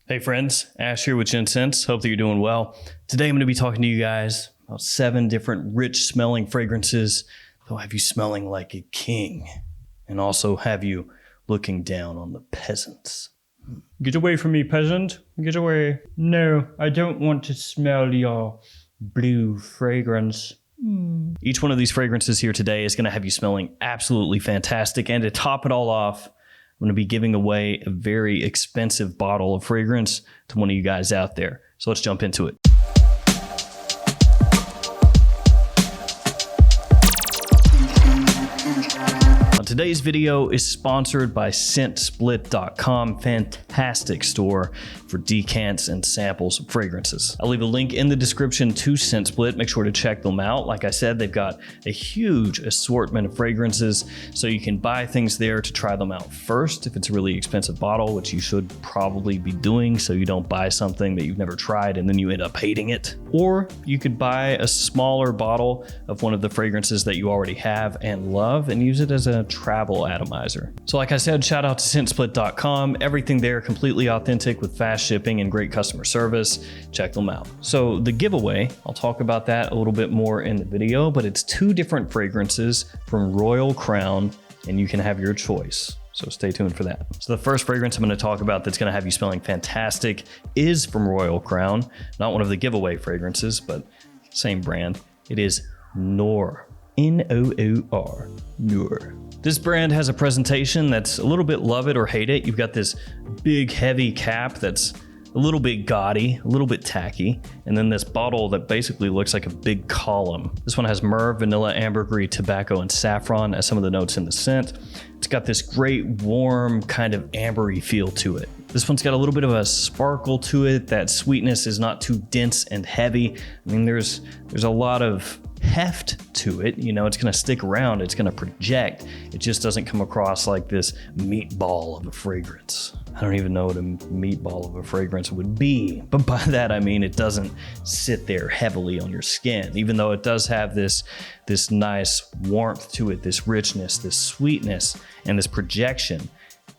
Hey friends, Ash here with Gents. Hope that you're doing well. Today I'm going to be talking to you guys about 7 different rich smelling fragrances that'll have you smelling like a king and also have you looking down on the peasants. Get away from me, peasant. Get away. No, I don't want to smell your blue fragrance. Each one of these fragrances here today is going to have you smelling absolutely fantastic. And to top it all off, I'm going to be giving away a very expensive bottle of fragrance to one of you guys out there. So let's jump into it. Today's video is sponsored by ScentSplit.com, fantastic store for decants and samples of fragrances. I'll leave a link in the description to ScentSplit. Make sure to check them out. Like I said, they've got a huge assortment of fragrances, so you can buy things there to try them out first if it's a really expensive bottle, which you should probably be doing so you don't buy something that you've never tried and then you end up hating it. Or you could buy a smaller bottle of one of the fragrances that you already have and love and use it as a travel atomizer. So like I said, shout out to ScentSplit.com. Everything there completely authentic with fast shipping and great customer service. Check them out. So the giveaway, I'll talk about that a little bit more in the video, but it's 2 different fragrances from Royal Crown and you can have your choice. So stay tuned for that. So the first fragrance I'm going to talk about that's going to have you smelling fantastic is from Royal Crown. Not one of the giveaway fragrances, but same brand. It is Noor. N-O-O-R. Noor. This brand has a presentation that's a little bit love it or hate it. You've got this big heavy cap that's a little bit gaudy, a little bit tacky, and then this bottle that basically looks like a big column. This one has myrrh, vanilla, ambergris, tobacco, and saffron as some of the notes in the scent. It's got this great warm kind of ambery feel to it. This one's got a little bit of a sparkle to it. That sweetness is not too dense and heavy. I mean, there's a lot of heft to it. You know, it's going to stick around, it's going to project. It just doesn't come across like this meatball of a fragrance. I don't even know what a meatball of a fragrance would be, but by that I mean it doesn't sit there heavily on your skin, even though it does have this nice warmth to it, this richness, this sweetness, and this projection.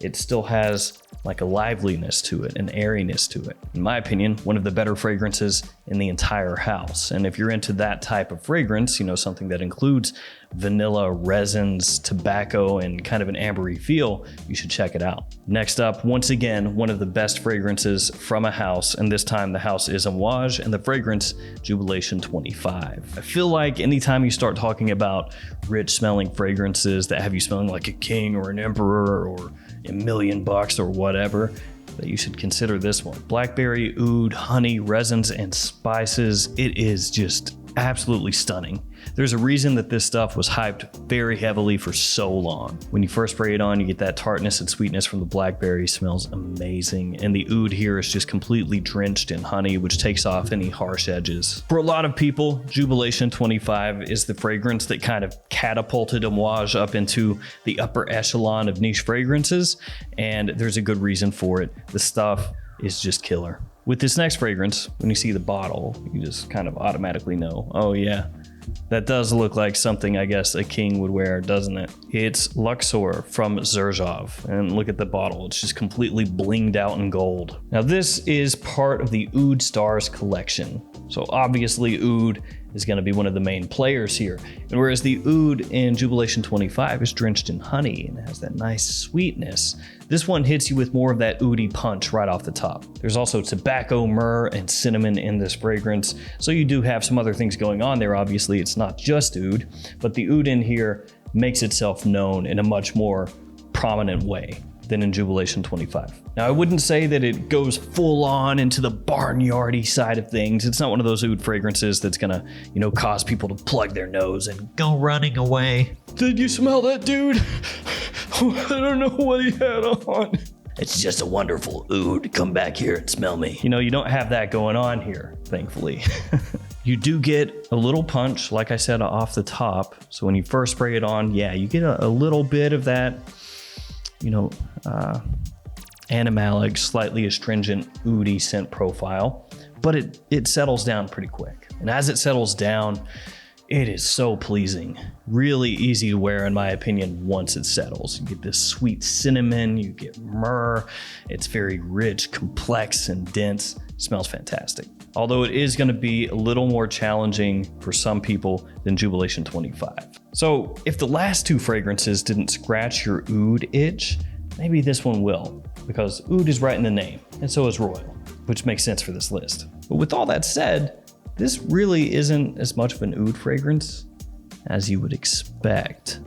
It still has like a liveliness to it, an airiness to it. In my opinion, one of the better fragrances in the entire house. And if you're into that type of fragrance, you know, something that includes vanilla, resins, tobacco, and kind of an ambery feel, you should check it out. Next up, once again, one of the best fragrances from a house, and this time the house is Amouage, and the fragrance Jubilation 25. I feel like anytime you start talking about rich smelling fragrances that have you smelling like a king or an emperor or $1,000,000 or whatever, that you should consider this one. Blackberry, oud, honey, resins, and spices. It is just absolutely stunning. There's a reason that this stuff was hyped very heavily for so long. When you first spray it on, you get that tartness and sweetness from the blackberry. Smells amazing. And the oud here is just completely drenched in honey, which takes off any harsh edges. For a lot of people, Jubilation 25 is the fragrance that kind of catapulted Amouage up into the upper echelon of niche fragrances. And there's a good reason for it. The stuff is just killer. With this next fragrance, when you see the bottle, you just kind of automatically know, oh yeah, that does look like something I guess a king would wear, doesn't it? It's Luxor from Xerjoff, and look at the bottle. It's just completely blinged out in gold. Now this is part of the Oud Stars collection. So obviously Oud is going to be one of the main players here. And whereas the oud in Jubilation 25 is drenched in honey and has that nice sweetness, this one hits you with more of that oudy punch right off the top. There's also tobacco, myrrh, and cinnamon in this fragrance, so you do have some other things going on there. Obviously, it's not just oud, but the oud in here makes itself known in a much more prominent way than in Jubilation 25. Now, I wouldn't say that it goes full on into the barnyardy side of things. It's not one of those oud fragrances that's gonna, you know, cause people to plug their nose and go running away. Did you smell that, dude? I don't know what he had on. It's just a wonderful oud. Come back here and smell me. You know, you don't have that going on here, thankfully. You do get a little punch, like I said, off the top. So when you first spray it on, yeah, you get a little bit of that, you know, animalic, slightly astringent, oudy scent profile, but it settles down pretty quick. And as it settles down, It is so pleasing. Really easy to wear, in my opinion, once it settles. You get this sweet cinnamon, you get myrrh. It's very rich, complex, and dense. It smells fantastic. Although it is going to be a little more challenging for some people than Jubilation 25. So if the last two fragrances didn't scratch your oud itch, maybe this one will, because oud is right in the name, and so is royal, which makes sense for this list. But with all that said, this really isn't as much of an oud fragrance as you would expect.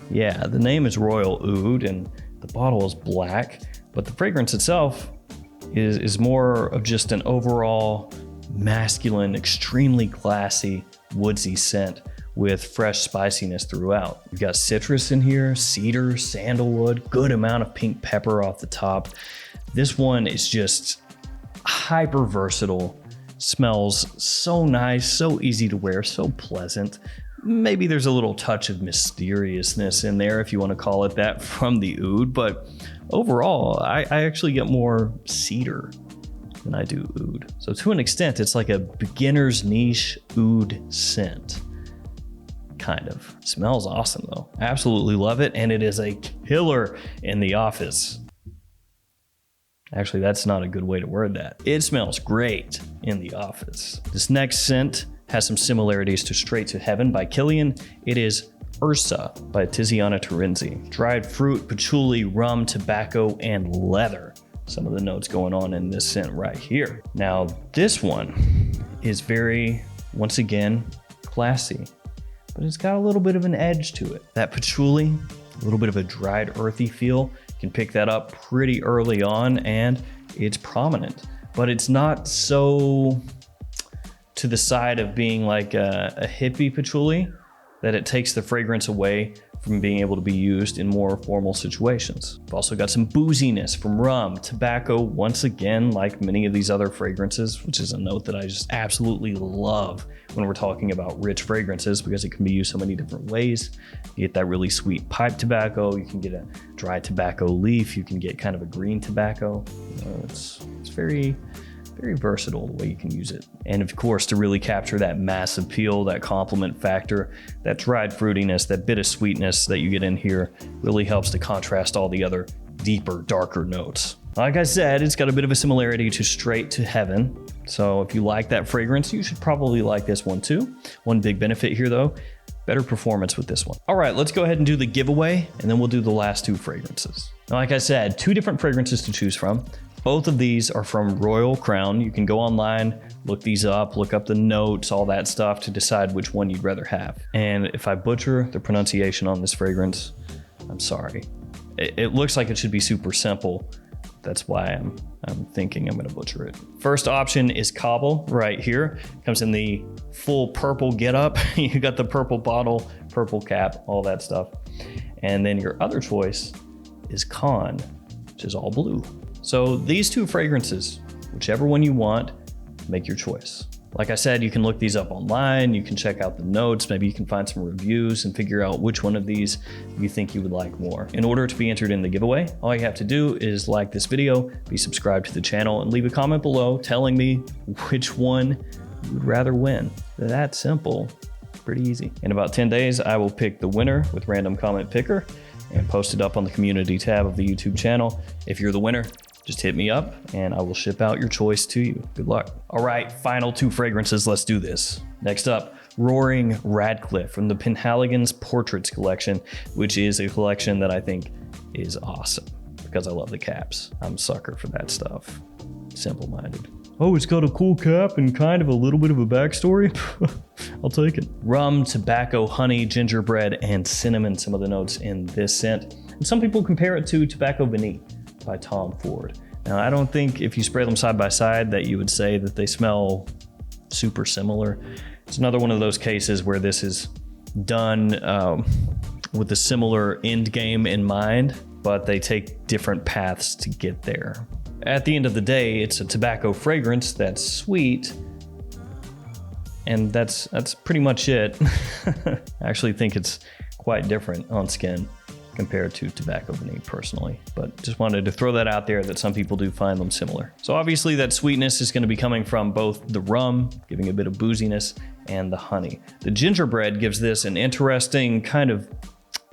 Yeah, the name is Royal Oud and the bottle is black, but the fragrance itself is more of just an overall masculine, extremely classy, woodsy scent with fresh spiciness throughout. You've got citrus in here, cedar, sandalwood, good amount of pink pepper off the top. This one is just hyper versatile. Smells so nice, so easy to wear, so pleasant. Maybe there's a little touch of mysteriousness in there, if you want to call it that, from the oud, but overall, I actually get more cedar than I do oud. So to an extent, it's like a beginner's niche oud scent. Kind of. Smells awesome though. Absolutely love it, and it is a killer in the office. Actually, that's not a good way to word that. It smells great in the office. This next scent has some similarities to Straight to Heaven by Killian. It is Ursa by Tiziana Terenzi. Dried fruit, patchouli, rum, tobacco, and leather. Some of the notes going on in this scent right here. Now, this one is very, once again, classy, but it's got a little bit of an edge to it. That patchouli, a little bit of a dried, earthy feel. You can pick that up pretty early on and it's prominent, but it's not so to the side of being like a hippie patchouli that it takes the fragrance away from being able to be used in more formal situations. We've also got some booziness from rum, tobacco, once again, like many of these other fragrances, which is a note that I just absolutely love when we're talking about rich fragrances because it can be used so many different ways. You get that really sweet pipe tobacco, you can get a dry tobacco leaf, you can get kind of a green tobacco. It's very versatile the way you can use it. And of course, to really capture that mass appeal, that complement factor, that dried fruitiness, that bit of sweetness that you get in here really helps to contrast all the other deeper, darker notes. Like I said, it's got a bit of a similarity to Straight to Heaven. So if you like that fragrance, you should probably like this one too. One big benefit here though, better performance with this one. All right, let's go ahead and do the giveaway and then we'll do the last two fragrances. Now, like I said, two different fragrances to choose from. Both of these are from Royal Crown. You can go online, look these up, look up the notes, all that stuff to decide which one you'd rather have. And if I butcher the pronunciation on this fragrance, I'm sorry. It looks like it should be super simple. That's why I'm thinking I'm gonna butcher it. First option is Cobble right here. Comes in the full purple getup. You got the purple bottle, purple cap, all that stuff. And then your other choice is Con, which is all blue. So these two fragrances, whichever one you want, make your choice. Like I said, you can look these up online, you can check out the notes, maybe you can find some reviews and figure out which one of these you think you would like more. In order to be entered in the giveaway, all you have to do is like this video, be subscribed to the channel, and leave a comment below telling me which one you would rather win. That simple, pretty easy. In about 10 days, I will pick the winner with random comment picker and post it up on the community tab of the YouTube channel. If you're the winner, just hit me up and I will ship out your choice to you. Good luck. All right, final two fragrances. Let's do this. Next up, Roaring Radcliff from the Penhaligon's Portraits collection, which is a collection that I think is awesome because I love the caps. I'm a sucker for that stuff. Simple-minded. Oh, it's got a cool cap and kind of a little bit of a backstory. I'll take it. Rum, tobacco, honey, gingerbread, and cinnamon, some of the notes in this scent. And some people compare it to Tobacco Beneath by Tom Ford. Now, I don't think if you spray them side by side that you would say that they smell super similar. It's another one of those cases where this is done with a similar end game in mind, but they take different paths to get there. At the end of the day, it's a tobacco fragrance that's sweet, and that's pretty much it. I actually think it's quite different on skin compared to Tobacco Beneath personally, but just wanted to throw that out there that some people do find them similar. So obviously that sweetness is going to be coming from both the rum, giving a bit of booziness, and the honey. The gingerbread gives this an interesting kind of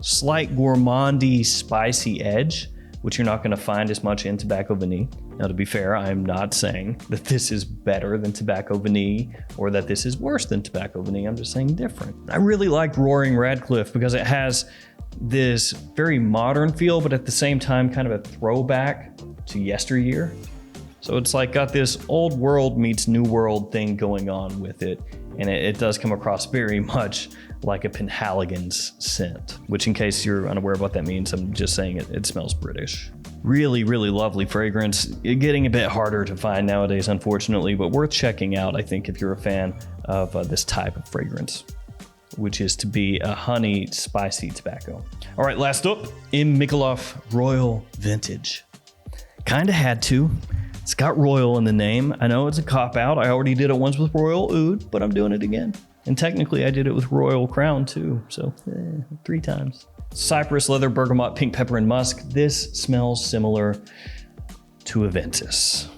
slight gourmandy, spicy edge, which you're not going to find as much in Tobacco Vanille. Now, to be fair, I'm not saying that this is better than Tobacco Vanille or that this is worse than Tobacco Vanille. I'm just saying different. I really like Roaring Radcliff because it has this very modern feel, but at the same time, kind of a throwback to yesteryear. So it's like got this old world meets new world thing going on with it. And it does come across very much like a Penhaligon's scent, which in case you're unaware of what that means, I'm just saying it smells British. Really, really lovely fragrance. Getting a bit harder to find nowadays, unfortunately, but worth checking out, I think, if you're a fan of this type of fragrance, which is to be a honey spicy tobacco. All right, last up, in Micallef Royal Vintage. Kinda had to. It's got Royal in the name. I know it's a cop-out. I already did it once with Royal Oud, but I'm doing it again. And technically, I did it with Royal Crown too, so 3 times. Cypress, leather, bergamot, pink pepper, and musk. This smells similar to Aventus.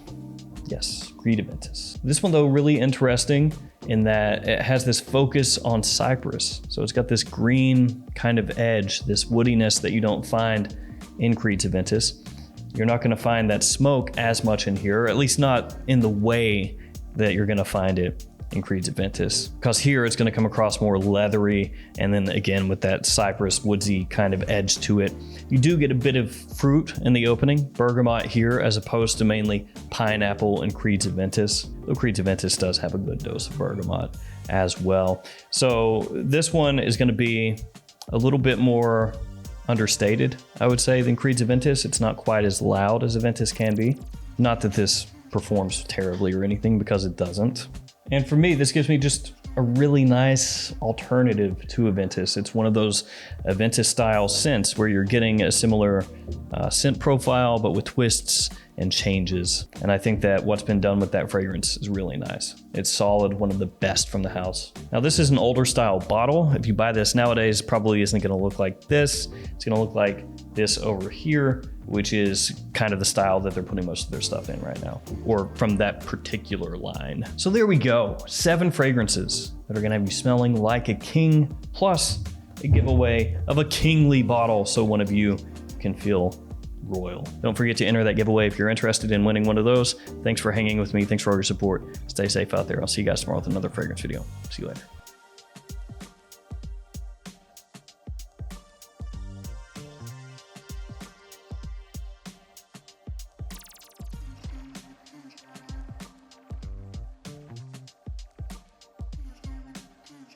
Yes, Creed Aventus. This one, though, really interesting in that it has this focus on cypress. So it's got this green kind of edge, this woodiness that you don't find in Creed's Aventus. You're not going to find that smoke as much in here, or at least not in the way that you're going to find it in Creed's Aventus. Because here it's going to come across more leathery, and then again with that cypress woodsy kind of edge to it. You do get a bit of fruit in the opening, bergamot here, as opposed to mainly pineapple in Creed's Aventus. Though Creed's Aventus does have a good dose of bergamot as well. So this one is going to be a little bit more understated, I would say, than Creed's Aventus. It's not quite as loud as Aventus can be. Not that this performs terribly or anything, because it doesn't. And for me, this gives me just a really nice alternative to Aventus. It's one of those Aventus style scents where you're getting a similar scent profile, but with twists and changes. And I think that what's been done with that fragrance is really nice. It's solid, one of the best from the house. Now, this is an older style bottle. If you buy this nowadays, it probably isn't gonna look like this. It's gonna look like this over here, which is kind of the style that they're putting most of their stuff in right now, or from that particular line. So there we go, 7 fragrances that are gonna have you smelling like a king, plus a giveaway of a kingly bottle so one of you can feel royal. Don't forget to enter that giveaway if you're interested in winning one of those. Thanks for hanging with me. Thanks for all your support. Stay safe out there. I'll see you guys tomorrow with another fragrance video. See you later.